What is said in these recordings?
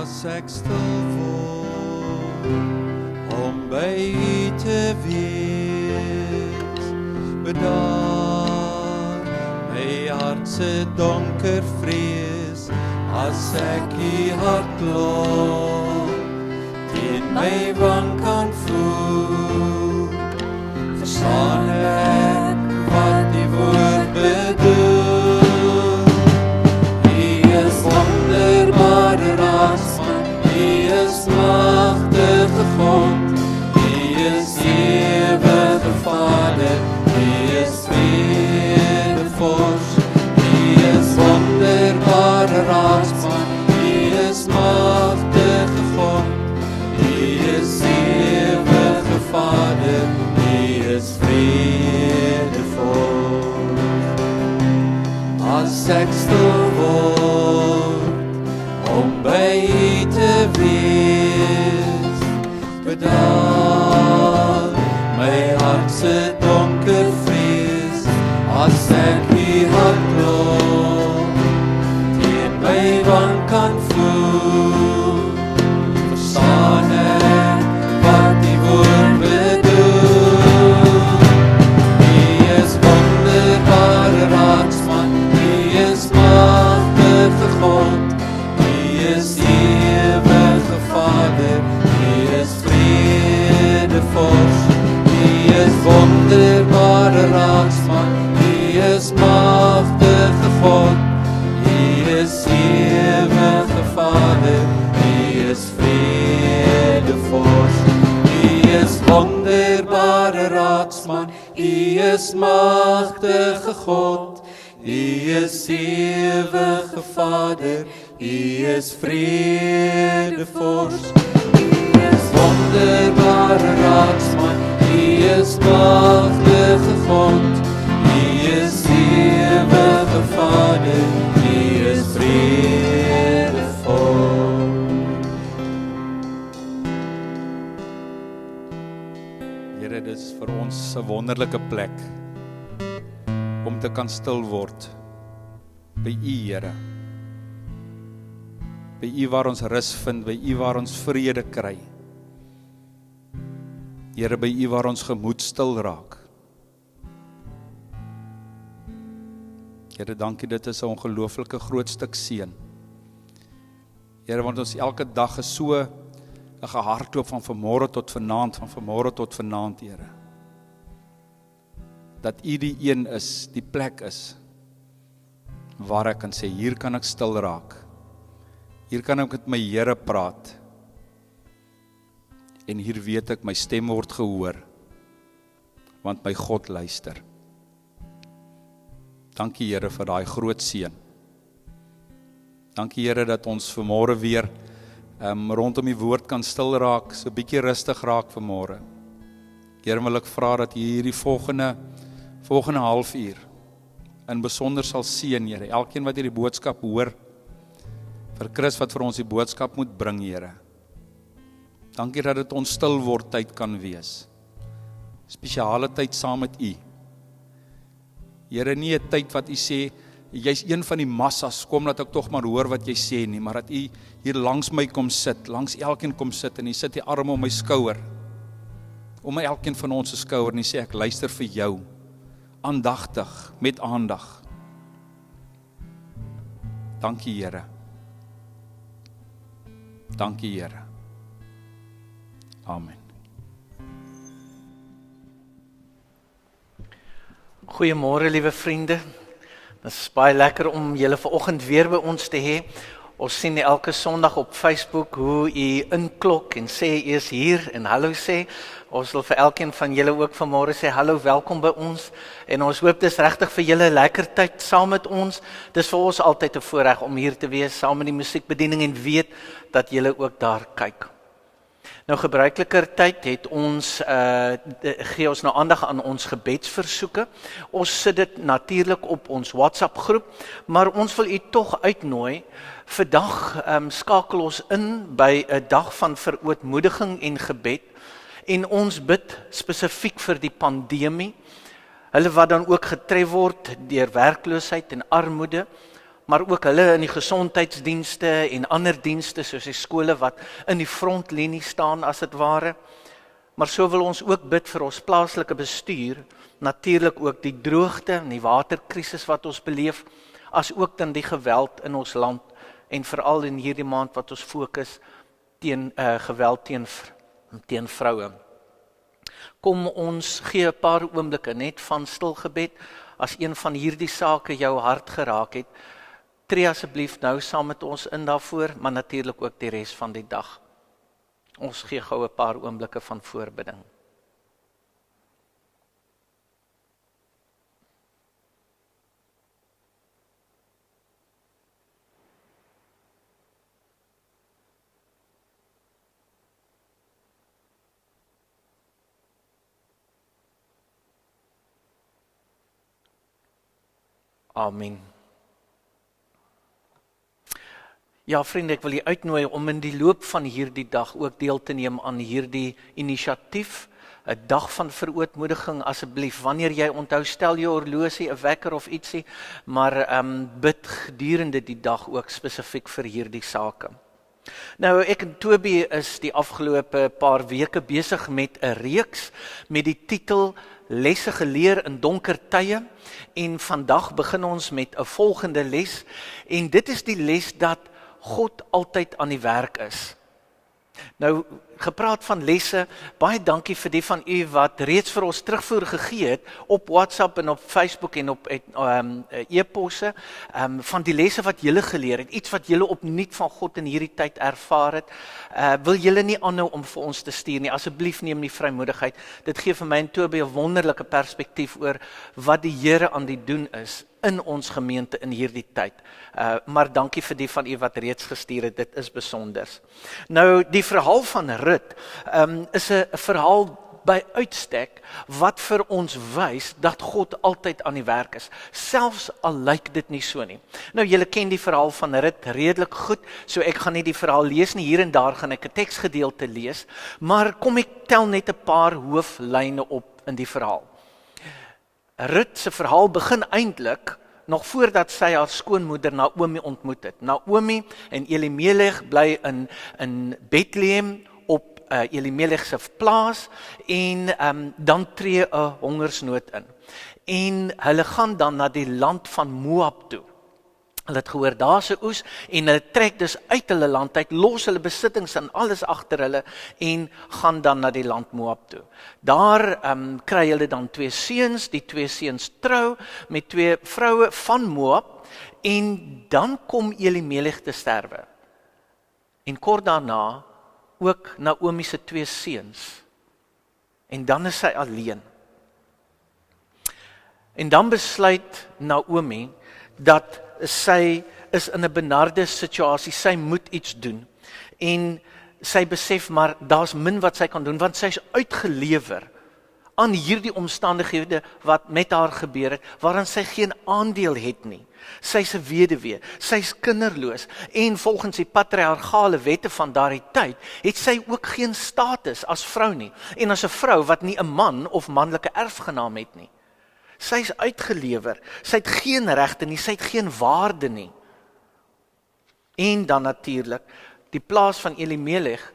as ek stil word, om by U te wees, bedaar my hart se donker vrees, as ek U hart klop, teen my wang kan voel, verstaan ek wat die woord bedoel. U is wonderbare raadsman, U is magtige God, U is ewige Vader, U is vredevors, U is wonderbare raadsman, U is magtige God, U is ewige Vader, U is vredevors. As ek stil word, om by U te wees, bedaar my hart se donker vrees, as ek U hart klop, teen my wang kan voel, verstaan ek wat die woord bedoel. U is wonderbare raadsman, U is magtige God, U is ewige Vader, U is vredevors, U is wonderbare raadsman, U is magtige God, U is ewige Vader, U is vredevors, U is wonderbare raadsman, U is magtige God, U is ewige Vader, U is vredevors, U is wonderbare raadsman, U is magtige God, U is ewige Vader, U is vredevors. Here, dit is vir ons 'n wonderlike plek om te kan stil word by U, Here. By U waar ons rus vind, by U waar ons vrede kry. Here, by U waar ons gemoed stil raak. Here, dankie, dit is 'n ongelooflike groot stuk seën. Here, want ons elke dag is so 'n gehardloop van vanmôre tot vanaand, van vanmôre tot vanaand, Here. Dat U die een is, die plek is, waar ek kan sê, hier kan ek stil raak. Hier kan ek met my Here praat. En hier weet ek, my stem word gehoor, want my God luister. Dankie Here vir daai groot seën. Dankie Here dat ons vanmôre weer rondom die woord kan stil raak, so 'n bietjie rustig raak vanmôre. Here, wil ek vra dat U hierdie volgende halfuur in besonder sal seën, Here. Elkeen wat hierdie boodskap hoor, vir Chris wat vir ons die boodskap moet bring, Here. Dankie dat dit ons stil word tyd kan wees. Spesiale tyd saam met U. Here, nie 'n tyd wat U sê, jy's een van die massas, kom dat ek tog maar hoor wat jy sê nie, maar dat U hier langs my kom sit, langs elkeen kom sit, en U sit die arm om my skouer, om elkeen van ons se skouer, en U sê, ek luister vir jou, aandagtig, met aandag. Dankie Here. Dankie Here. Amen. Goeiemôre liewe vriende. Dit is baie lekker om julle vanoggend weer by ons te hê. Ons sien elke Sondag op Facebook hoe u inklok en sê u is hier en hallo sê. Ons wil vir elkeen van julle ook vanmôre sê hallo, welkom by ons. En ons hoop dis regtig vir julle 'n lekker tyd saam met ons. Dis vir ons altyd 'n voorreg om hier te wees saam met die musiekbediening en weet dat julle ook daar kyk. Nou gebruikliker tyd het ons gee ons nou aandag aan ons gebedsversoeke. Ons sit dit natuurlik op ons WhatsApp groep, maar ons wil u tog uitnooi. Vandag skakel ons in by 'n dag van verootmoediging en gebed en ons bid spesifiek vir die pandemie. Hulle wat dan ook getref word deur werkloosheid en armoede, maar ook hulle in die gesondheidsdienste en ander dienste soos die skole wat in die frontlinie staan as dit ware. Maar so wil ons ook bid vir ons plaaslike bestuur, natuurlik ook die droogte en die waterkrisis wat ons beleef, as ook dan die geweld in ons land en veral in hierdie maand wat ons fokus teen geweld teen vroue. Kom ons gee 'n paar oomblikke net van stil gebed. As een van hierdie sake jou hart geraak het, tree asseblief nou saam met ons in daarvoor, maar natuurlik ook die res van die dag. Ons gee gou 'n paar oomblikke van voorbidding. Amen. Ja, vriende, ek wil u uitnooi om in die loop van hierdie dag ook deel te neem aan hierdie inisiatief, 'n dag van verootmoediging asseblief. Wanneer jy onthou, stel jou horlosie, 'n wekker of ietsie, maar bid gedurende die dag ook spesifiek vir hierdie sake. Nou, ek en Toby is die afgelope paar weke besig met 'n reeks met die titel Lesse geleer in donker tye, en vandag begin ons met 'n volgende les, en dit is die les dat God altyd aan die werk is. Nou, gepraat van lesse, baie dankie vir die van u wat reeds vir ons terugvoer gegee het op WhatsApp en op Facebook en op e-posse, van die lesse wat julle geleer het, iets wat julle opnuut van God in hierdie tyd ervaar het. Wil julle nie aanhou om vir ons te stuur nie, asseblief neem die vrymoedigheid. Dit gee vir my en Toby 'n wonderlike perspektief oor wat die Here aan die doen is in ons gemeente in hierdie tyd. Maar dankie vir die van u wat reeds gestuur het, dit is besonders. Nou, die verhaal van Rut is 'n verhaal by uitstek wat vir ons wys dat God altyd aan die werk is, selfs al lyk dit nie so nie. Nou, julle ken die verhaal van Rut redelik goed, so ek gaan nie die verhaal lees nie, hier en daar gaan ek 'n teksgedeelte lees, maar kom ek tel net 'n paar hooflyne op in die verhaal. Rut se verhaal begin eintlik nog voordat sy haar skoonmoeder Naomi ontmoet het. Naomi en Elimelech bly in Bethlehem op Elimelech se plaas, en dan tree 'n hongersnood in. En hulle gaan dan na die land van Moab toe. Hulle het gehoor daar's 'n oes, en hulle trek dus uit hulle land uit, los hulle besittings en alles agter hulle, en gaan dan na die land Moab toe. Daar kry hulle dan 2 seuns, die 2 seuns trou met 2 vroue van Moab, en dan kom Elimelech te sterwe. En kort daarna ook Naomi se 2 seuns. En dan is sy alleen. En dan besluit Naomi dat sy is in 'n benarde situasie, sy moet iets doen. En sy besef maar, daar's min wat sy kan doen, want sy is uitgelewer aan hierdie omstandighede wat met haar gebeur het, waaraan sy geen aandeel het nie. Sy's 'n weduwee, sy's kinderloos, en volgens die patriargale wette van daardie tyd, het sy ook geen status as vrou nie, en as 'n vrou wat nie 'n man of manlike erfgenaam het nie. Sy is uitgelewer, sy het geen regte nie, sy het geen waarde nie. En dan natuurlik, die plaas van Elimelech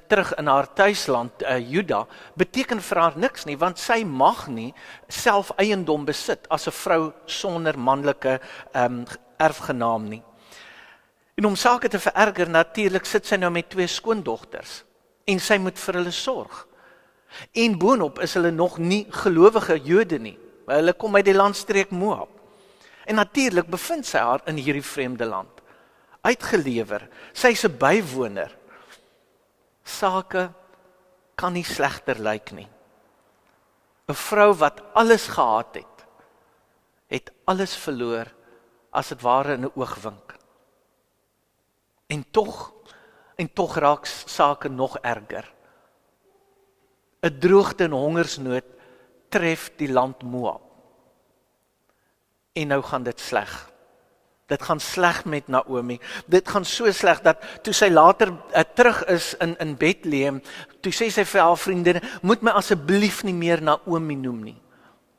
terug in haar tuisland, Juda, beteken vir haar niks nie, want sy mag nie self eiendom besit as 'n vrou sonder manlike erfgenaam nie. En om sake te vererger, natuurlik sit sy nou met 2 skoondogters, en sy moet vir hulle sorg. En boonop is hulle nog nie gelowige Jode nie. Hulle kom uit die landstreek Moab. En natuurlik bevind sy haar in hierdie vreemde land. Uitgelewer, sy's 'n bywoner. Sake kan nie slegter lyk nie. 'n Vrou wat alles gehad het alles verloor, as dit ware in 'n oogwink. En tog raak sake nog erger. 'n Droogte en hongersnood tref die land Moab. En nou gaan dit sleg. Dit gaan sleg met Naomi. Dit gaan so sleg dat toe sy later terug is in Bethlehem, toe sê sy vir haar vriendinne, moet my asseblief nie meer Naomi noem nie.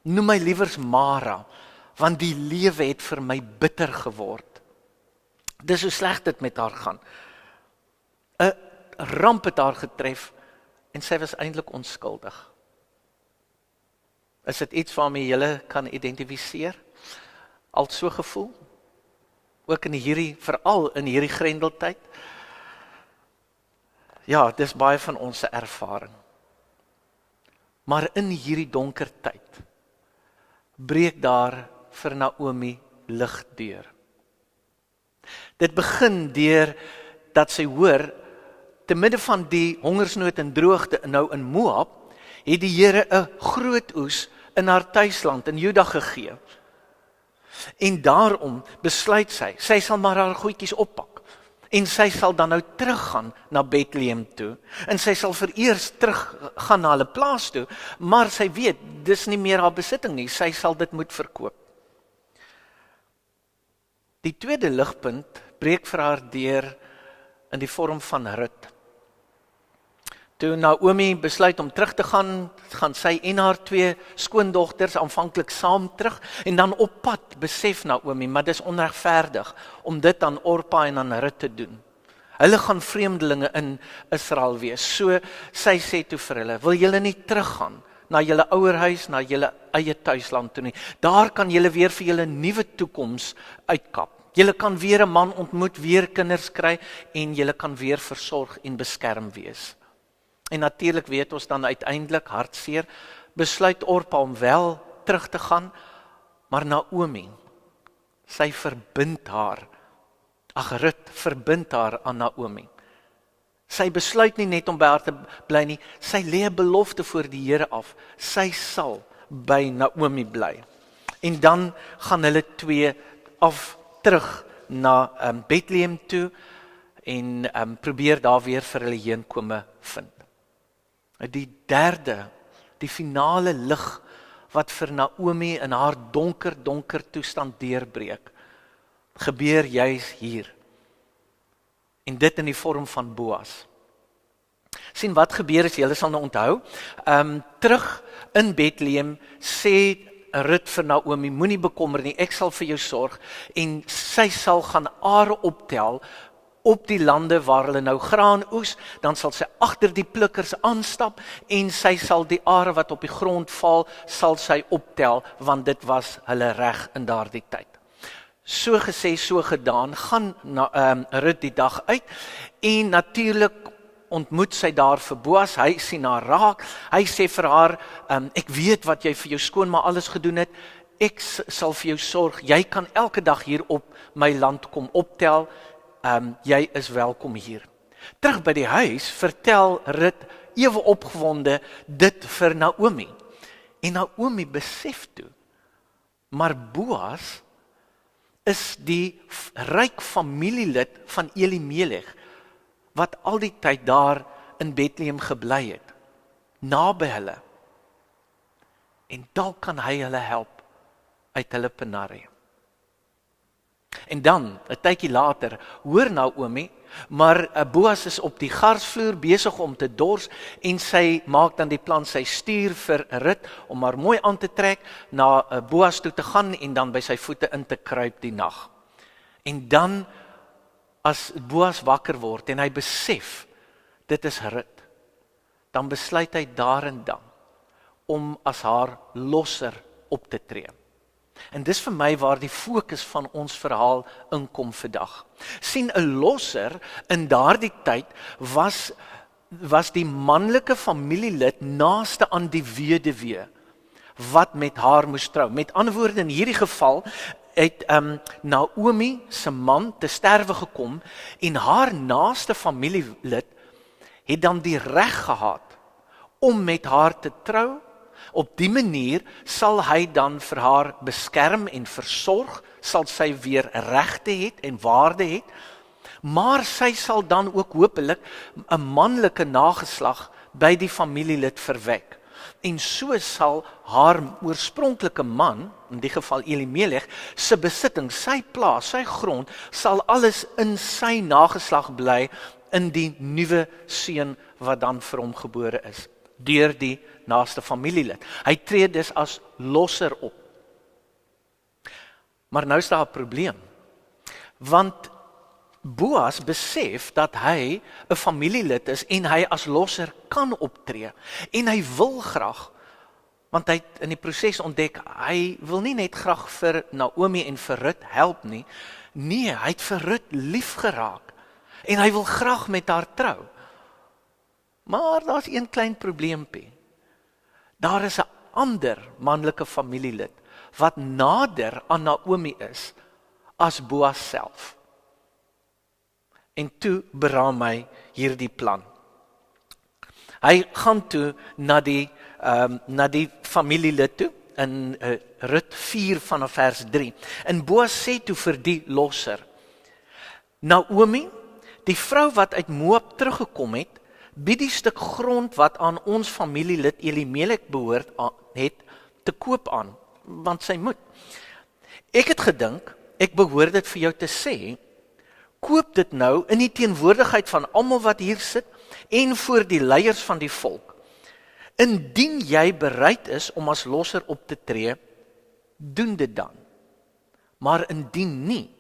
Noem my liewers Mara, want die lewe het vir my bitter geword. Dis hoe sleg dit met haar gaan. 'n ramp het haar getref, en sy was eintlik onskuldig. Is dit iets waarmee julle kan identifiseer? Al so gevoel? Ook veral in hierdie grendeltyd? Ja, dis baie van ons ervaring. Maar in hierdie donker tyd breek daar vir Naomi lig deur. Dit begin deur dat sy hoor, te midde van die hongersnood en droogte nou in Moab, het die Here 'n groot oes in haar tuisland in Juda gegee. En daarom besluit sy sal maar haar goedjies oppak. En sy sal dan nou teruggaan na Bethlehem toe. En sy sal vereers teruggaan na hulle plaas toe, maar sy weet, dis nie meer haar besitting nie, sy sal dit moet verkoop. Die tweede ligpunt breek vir haar deur in die vorm van Rut. Toe Naomi besluit om terug te gaan sy en haar 2 skoondogters aanvanklik saam terug, en dan op pad besef Naomi, maar dis onregverdig om dit aan Orpa en aan Rut te doen. Hulle gaan vreemdelinge in Israel wees. So sy sê toe vir hulle, wil julle nie teruggaan na julle ouerhuis, na julle eie tuisland toe nie. Daar kan julle weer vir julle nuwe toekoms uitkap. Julle kan weer 'n man ontmoet, weer kinders kry, en julle kan weer versorg en beskerm wees. En natuurlik weet ons dan uiteindelik, hartseer, besluit Orpa om wel terug te gaan, maar Naomi, sy verbind haar, Rut verbind haar aan Naomi. Sy besluit nie net om by haar te bly nie, sy lê 'n belofte voor die Here af, sy sal by Naomi bly. En dan gaan hulle 2 terug na Bethlehem toe, en probeer daar weer vir hulle heenkome vind. Die derde, die finale lig wat vir Naomi in haar donker toestand deurbreek, gebeur juis hier. En dit in die vorm van Boas. Sien wat gebeur is, julle sal nou onthou, terug in Bethlehem sê Rut vir Naomi, moenie bekommer nie, ek sal vir jou sorg, en sy sal gaan are optel op die lande waar hulle nou graan oes, dan sal sy agter die plukkers aanstap, en sy sal die are wat op die grond val, sal sy optel, want dit was hulle reg in daardie tyd. So gesê, so gedaan, gaan Rut die dag uit, en natuurlik ontmoet sy daar vir Boas, hy sien haar raak, hy sê vir haar, ek weet wat jy vir jou skoonma alles gedoen het, ek sal vir jou sorg, jy kan elke dag hier op my land kom optel, jy is welkom hier. Terug by die huis, vertel Rut ewe opgewonde dit vir Naomi, en Naomi besef toe, maar Boas is die ryk familielid van Elimelech, wat al die tyd daar in Bethlehem gebly het, naby hulle. En dalk kan hy hulle help uit hulle penarie. En dan, 'n tydjie later, hoor Naomi, maar Boas is op die garsvloer besig om te dors, en sy maak dan die plan, sy stuur vir Rut om haar mooi aan te trek, na Boas toe te gaan, en dan by sy voete in te kruip die nag. En dan, as Boas wakker word, en hy besef, dit is Rut, dan besluit hy daar en dan, om as haar losser op te tree. En dis vir my waar die fokus van ons verhaal inkom vandag. Sien, 'n losser in daardie tyd was die manlike familielid naaste aan die weduwee, wat met haar moes trou. Met ander woorde, in hierdie geval, het Naomi se man te sterwe gekom, en haar naaste familielid het dan die reg gehad om met haar te trou. Op die manier sal hy dan vir haar beskerm en versorg, sal sy weer regte het en waarde het, maar sy sal dan ook hopelik 'n manlike nageslag by die familielid verwek. En so sal haar oorspronklike man, in die geval Elimelech, se besitting, sy plaas, sy grond, sal alles in sy nageslag bly, in die nuwe seun wat dan vir hom gebore is, deur die naaste familielid. Hy tree dus as losser op. Maar nou is daar 'n probleem. Want Boas besef dat hy 'n familielid is en hy as losser kan optree. En hy wil graag, want hy het in die proses ontdek, hy wil nie net graag vir Naomi en vir Rut help nie. Nee, hy het vir Rut lief geraak. En hy wil graag met haar trou. Maar daar's een klein probleempie. Daar is 'n ander manlike familielid wat nader aan Naomi is as Boas self. En toe beraam hy hierdie plan. Hy gaan toe na die familielid toe in Rut 4 vanaf vers 3. En Boas sê toe vir die losser: Naomi, die vrou wat uit Moab teruggekom het, bied die stuk grond wat aan ons familielid Elimelek behoort het te koop aan, want sy moet. Ek het gedink, ek behoort dit vir jou te sê, koop dit nou in die teenwoordigheid van almal wat hier sit en voor die leiers van die volk. Indien jy bereid is om as losser op te tree, doen dit dan. Maar indien nie,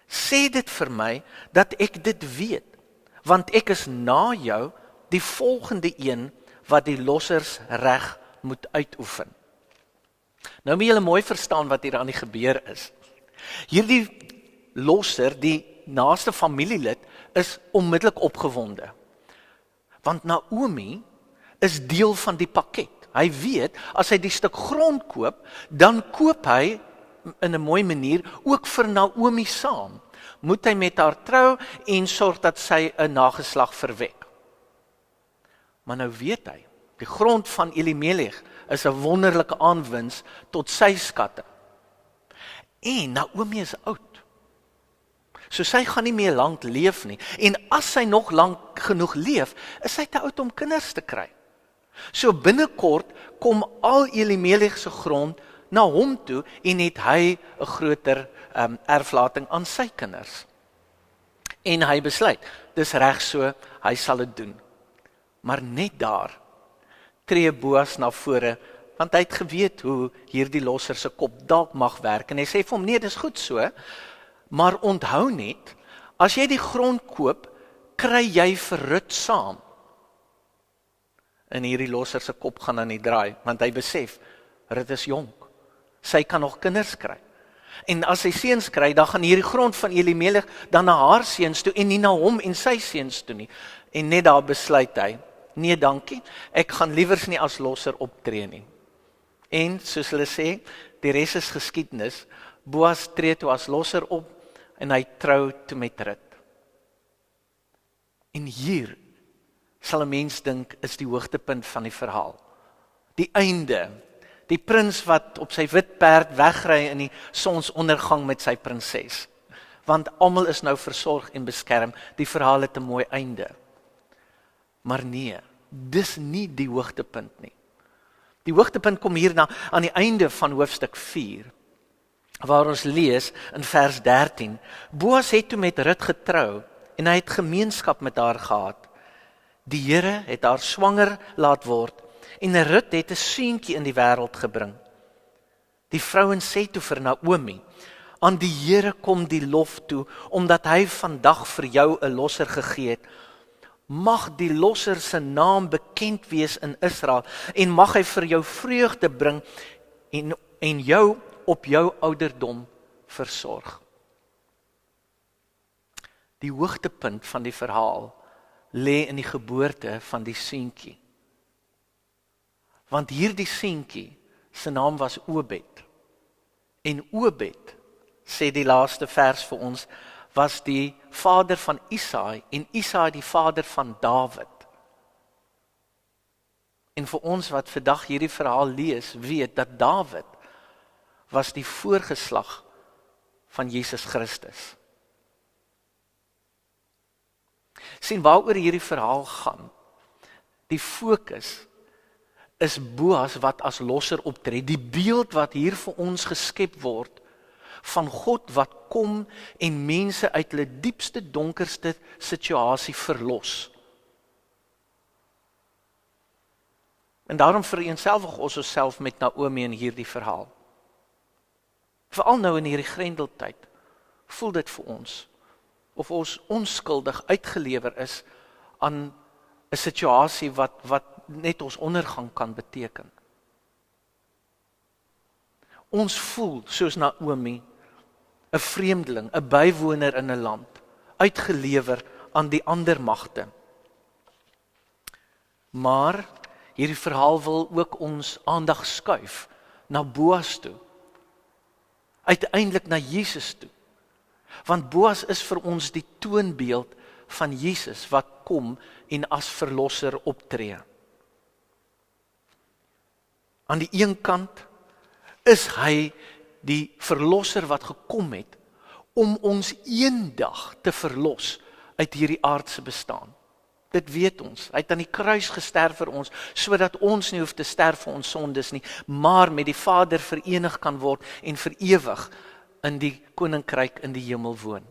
sê dit vir my dat ek dit weet, want ek is na jou die volgende een wat die lossersreg moet uitoefen. Nou moet julle mooi verstaan wat hier aan die gebeur is. Hierdie losser, die naaste familielid, is onmiddellik opgewonde. Want Naomi is deel van die pakket. Hy weet, as hy die stuk grond koop, dan koop hy in 'n mooi manier ook vir Naomi saam. Moet hy met haar trou en sorg dat sy 'n nageslag verwek. Maar nou weet hy, die grond van Elimelek is 'n wonderlike aanwinst tot sy skatte. En Naomi is oud. So sy gaan nie meer lank leef nie. En as sy nog lank genoeg leef, is sy te oud om kinders te kry. So binnekort kom al Elimelek se grond na hom toe en het hy 'n groter erflating aan sy kinders. En hy besluit, dis reg so, hy sal dit doen. Maar net daar tree Boas na vore, want hy het geweet hoe hierdie losser se kop dalk mag werk. En hy sê vir hom, nee, dis goed so, maar onthou net, as jy die grond koop, kry jy vir Rut saam. En hierdie losser se kop gaan aan die draai, want hy besef, Rut is jonk, sy kan nog kinders kry. En as sy seuns kry, dan gaan hierdie grond van Elimelek dan na haar seuns toe en nie na hom en sy seuns toe nie. En net daar besluit hy, nee dankie, ek gaan liewers nie as losser optree nie. En soos hulle sê, die res is geskiedenis. Boas tree toe as losser op en hy trou toe met Rut. En hier sal 'n mens dink is die hoogtepunt van die verhaal. Die einde. Die prins wat op sy wit perd wegry in die sonsondergang met sy prinses. Want almal is nou versorg en beskerm. Die verhaal het 'n mooi einde. Maar nee, dis nie die hoogtepunt nie. Die hoogtepunt kom hierna aan die einde van hoofstuk 4. Waar ons lees in vers 13. Boas het toe met Rut getrou en hy het gemeenskap met haar gehad. Die Here het haar swanger laat word en Rut het 'n seentjie in die wêreld gebring. Die vrouens sê toe vir Naomi, aan die Here kom die lof toe, omdat hy vandag vir jou 'n losser gegee het. Mag die losser se naam bekend wees in Israel en mag hy vir jou vreugde bring en jou op jou ouderdom versorg. Die hoogtepunt van die verhaal lê in die geboorte van die seentjie. Want hierdie seentjie se naam was Obed. En Obed, sê die laaste vers vir ons, was die vader van Isaai en Isaai die vader van Dawid. En vir ons wat vandag hierdie verhaal lees, weet dat Dawid was die voorgeslag van Jesus Christus. Sien waaroor hierdie verhaal gaan. Die fokus is Boas wat as losser optree, die beeld wat hier vir ons geskep word, van God wat kom en mense uit hulle diepste, donkerste situasie verlos. En daarom vereenselwig ons osself met Naomi in hierdie verhaal. Veral nou in hierdie grendeltyd, voel dit vir ons, of ons onskuldig uitgelewer is aan 'n situasie wat net ons ondergang kan beteken. Ons voel soos Naomi, 'n vreemdeling, 'n bywoner in 'n land, uitgelewer aan die ander magte. Maar hierdie verhaal wil ook ons aandag skuif na Boas toe. Uiteindelik na Jesus toe. Want Boas is vir ons die toonbeeld van Jesus wat kom en as verlosser optree. Aan die een kant is hy die verlosser wat gekom het om ons eendag te verlos uit hierdie aardse bestaan. Dit weet ons. Hy het aan die kruis gesterf vir ons, sodat ons nie hoef te sterf vir ons sondes nie, maar met die Vader verenig kan word en vir ewig in die koninkryk in die hemel woon.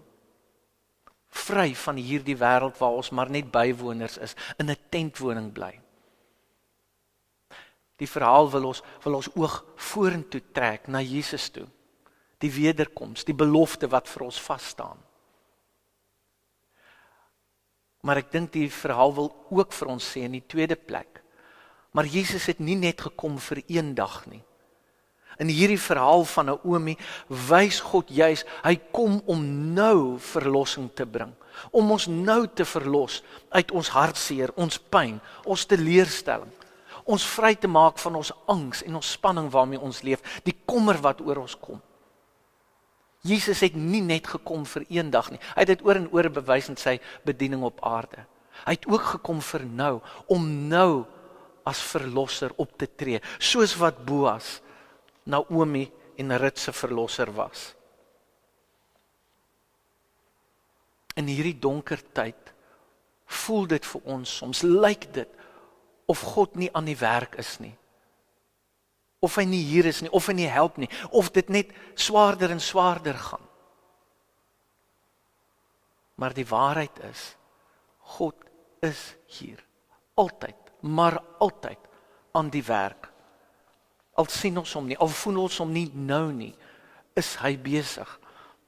Vry van hierdie wêreld waar ons maar net bywoners is, in 'n tentwoning bly. Die verhaal wil ons oog vorentoe trek na Jesus toe. Die wederkoms, die belofte wat vir ons vas staan. Maar ek dink die verhaal wil ook vir ons sê in die tweede plek, maar Jesus het nie net gekom vir een dag nie. In hierdie verhaal van Naomi wys God juis, hy kom om nou verlossing te bring, om ons nou te verlos uit ons hartseer, ons pyn, ons teleurstelling, ons vry te maak van ons angs en ons spanning waarmee ons leef, die kommer wat oor ons kom. Jesus het nie net gekom vir een dag nie. Hy het dit oor en oor bewys in sy bediening op aarde. Hy het ook gekom vir nou, om nou as verlosser op te tree, soos wat Boas, Naomi en Rut se verlosser was. In hierdie donker tyd voel dit vir ons, soms lyk dit of God nie aan die werk is nie. Of hy nie hier is nie, of hy nie help nie, of dit net swaarder en swaarder gaan. Maar die waarheid is, God is hier, altyd, maar altyd aan die werk. Al sien ons hom nie, al voel ons hom nie nou nie, is hy besig.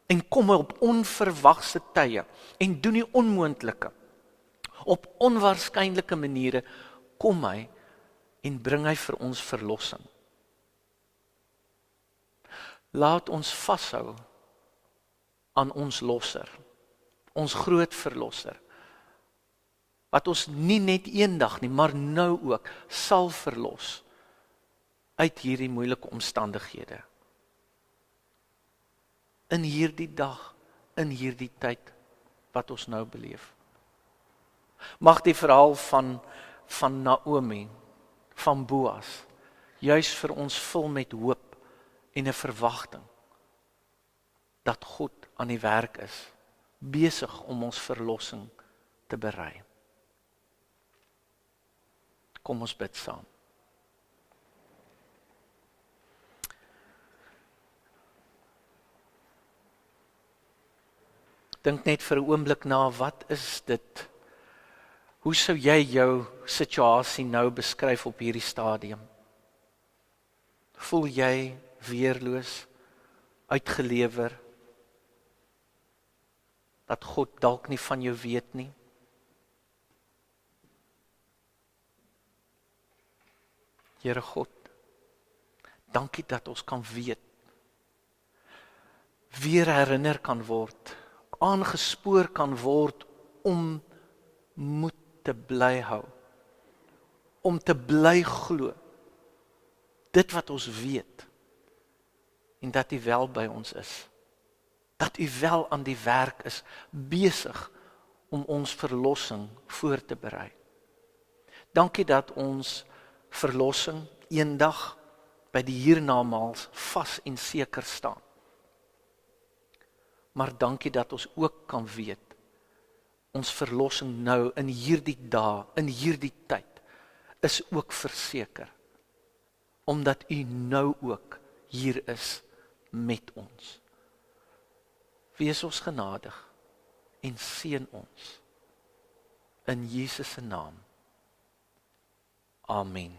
En kom hy op onverwagse tye en doen die onmoontlike. Op onwaarskynlike maniere kom hy en bring hy vir ons verlossing. Laat ons vashou aan ons losser, ons groot verlosser, wat ons nie net eendag nie, maar nou ook sal verlos uit hierdie moeilike omstandighede. In hierdie dag, in hierdie tyd wat ons nou beleef. Mag die verhaal van Naomi, van Boas, juis vir ons vul met hoop en 'n verwagting dat God aan die werk is, besig om ons verlossing te berei. Kom ons bid saam. Dink net vir 'n oomblik na, wat is dit? Hoe sou jy jou situasie nou beskryf op hierdie stadium? Voel jy weerloos, uitgelewer, dat God dalk nie van jou weet nie? Here God, dankie dat ons kan weet, weer herinner kan word, aangespoor kan word om moed te bly hou, om te bly glo, dit wat ons weet, en dat U wel by ons is, dat U wel aan die werk is, besig om ons verlossing voor te berei. Dankie dat ons verlossing eendag by die hiernamaals vas en seker staan. Maar dankie dat ons ook kan weet, ons verlossing nou in hierdie dae, in hierdie tyd, is ook verseker, omdat U nou ook hier is met ons. Wees ons genadig en seën ons in Jesus se naam. Amen.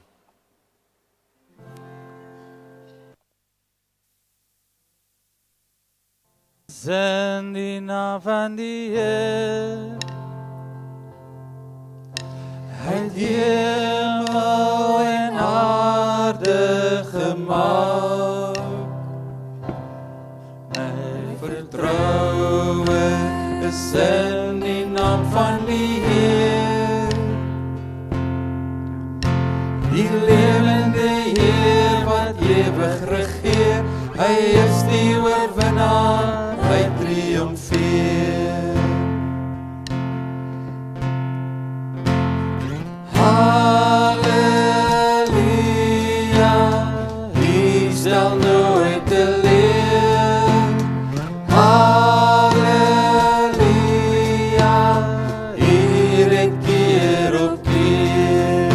is in die naam van die Heer. Hy het hemel en aarde gemaak. My vertroue is in die naam van die Heer. Die lewende Heer wat ewig regeer, hy is die oorwinnaar, hy triomfeer. Halleluja, hy sal nooit teleur. Halleluja, hier het keer op keer.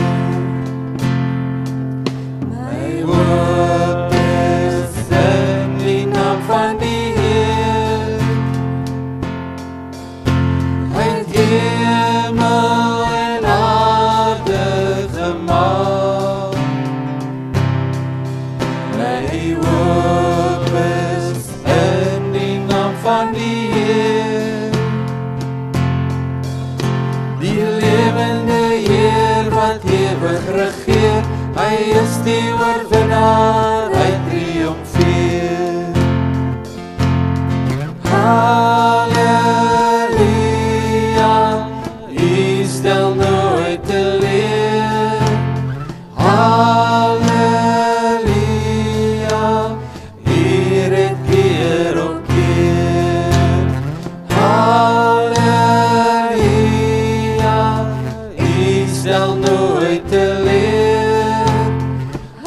My hoop is in die naam van die Heer. Hy het hemel en aarde gemaak. My hoop is in die naam van die Heer. Die lewende Heer wat ewig regeer, hy is die oorwinnaar, hy triomfeer. Halleluja, hy stel nooit teleur. Halleluja, hier het keer op keer. Halleluja, hy stel nooit teleur.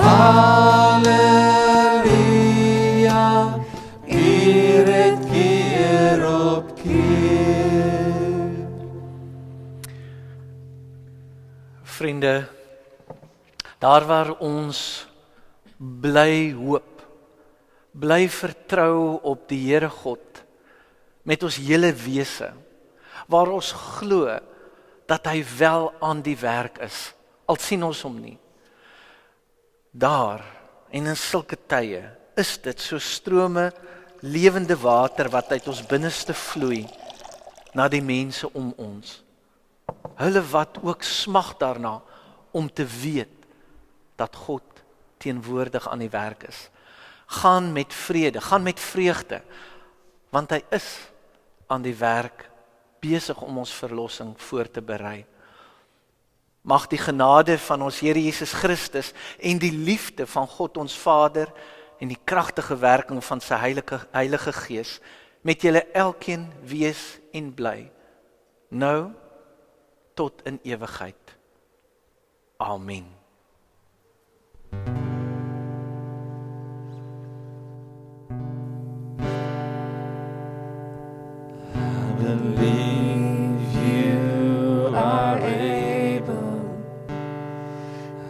Halleluja, hier het keer op keer. Vriende, daar waar ons bly hoop, bly vertrou op die Here God met ons hele wese, waar ons glo dat hy wel aan die werk is, al sien ons hom nie. Daar en in sulke tye is dit so strome lewende water wat uit ons binneste vloei na die mense om ons. Hulle wat ook smag daarna om te weet dat God teenwoordig aan die werk is. Gaan met vrede, gaan met vreugde, want hy is aan die werk besig om ons verlossing voor te berei. Mag die genade van ons Here Jesus Christus en die liefde van God ons Vader en die kragtige werking van sy Heilige Gees met julle elkeen wees en bly, nou tot in ewigheid. Amen. I believe you are able.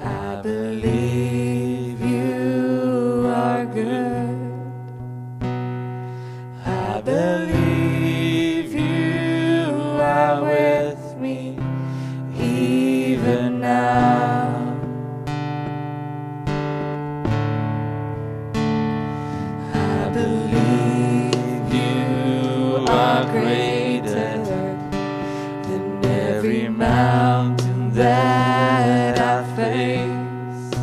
I believe you are good. I believe you are with me even now. I believe you are greater than every mountain that I face.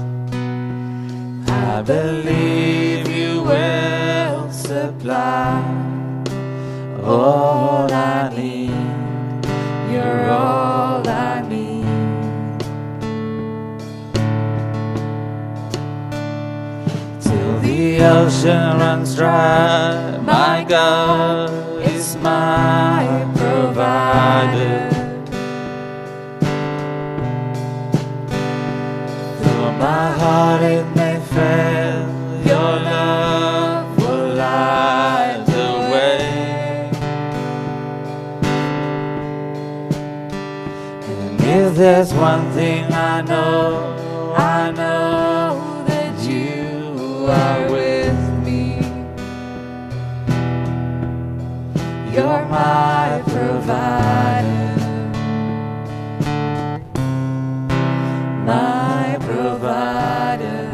I believe you will supply all I need. You're all I need. Till the ocean runs dry, my God is my provider. Though my heart it may fail, your love will light the way. And if there's one thing I know that you are with me. You're my provider, my provider.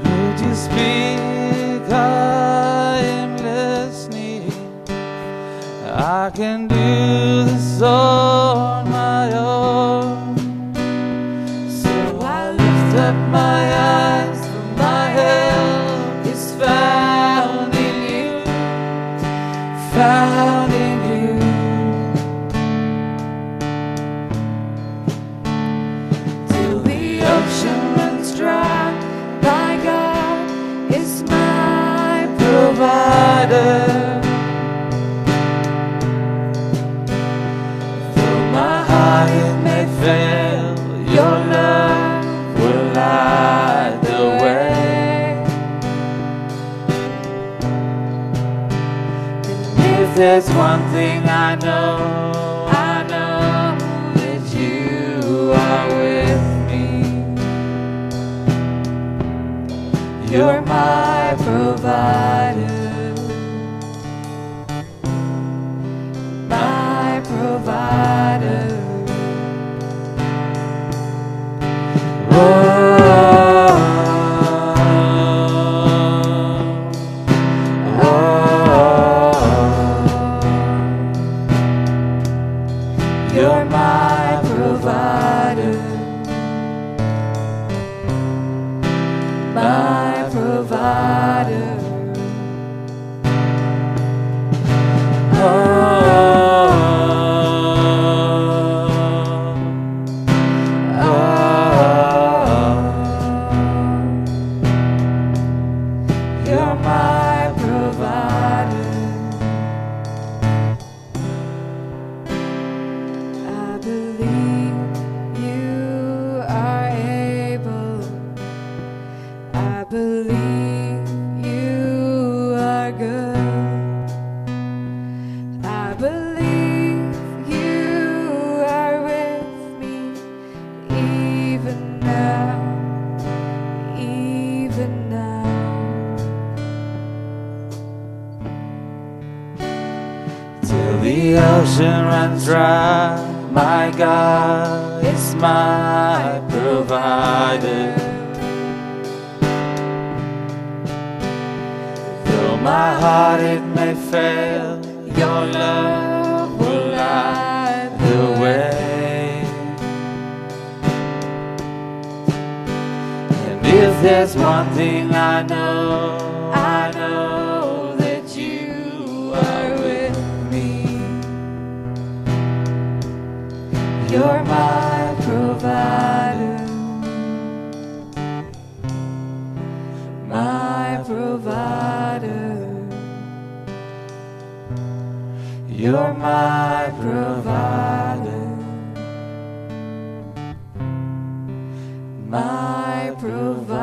Would you speak I can do this on my own. So I lift up my eyes, for my help is found in you, found in you. Till the ocean runs dry, my God is my provider. It may fail, your love will light the way. And if there's one thing I know that you are with me. You're my provider, my provider. You're my provider, my provider. You're my provider. I believe you are able. I believe you are good. I believe you are with me even now, even now. Till the ocean runs dry, my God is my provider. Though my heart it may fail, your love will light the way. And if there's one thing I know that you are with me. You're my provider, my provider. You're my provider, my provider.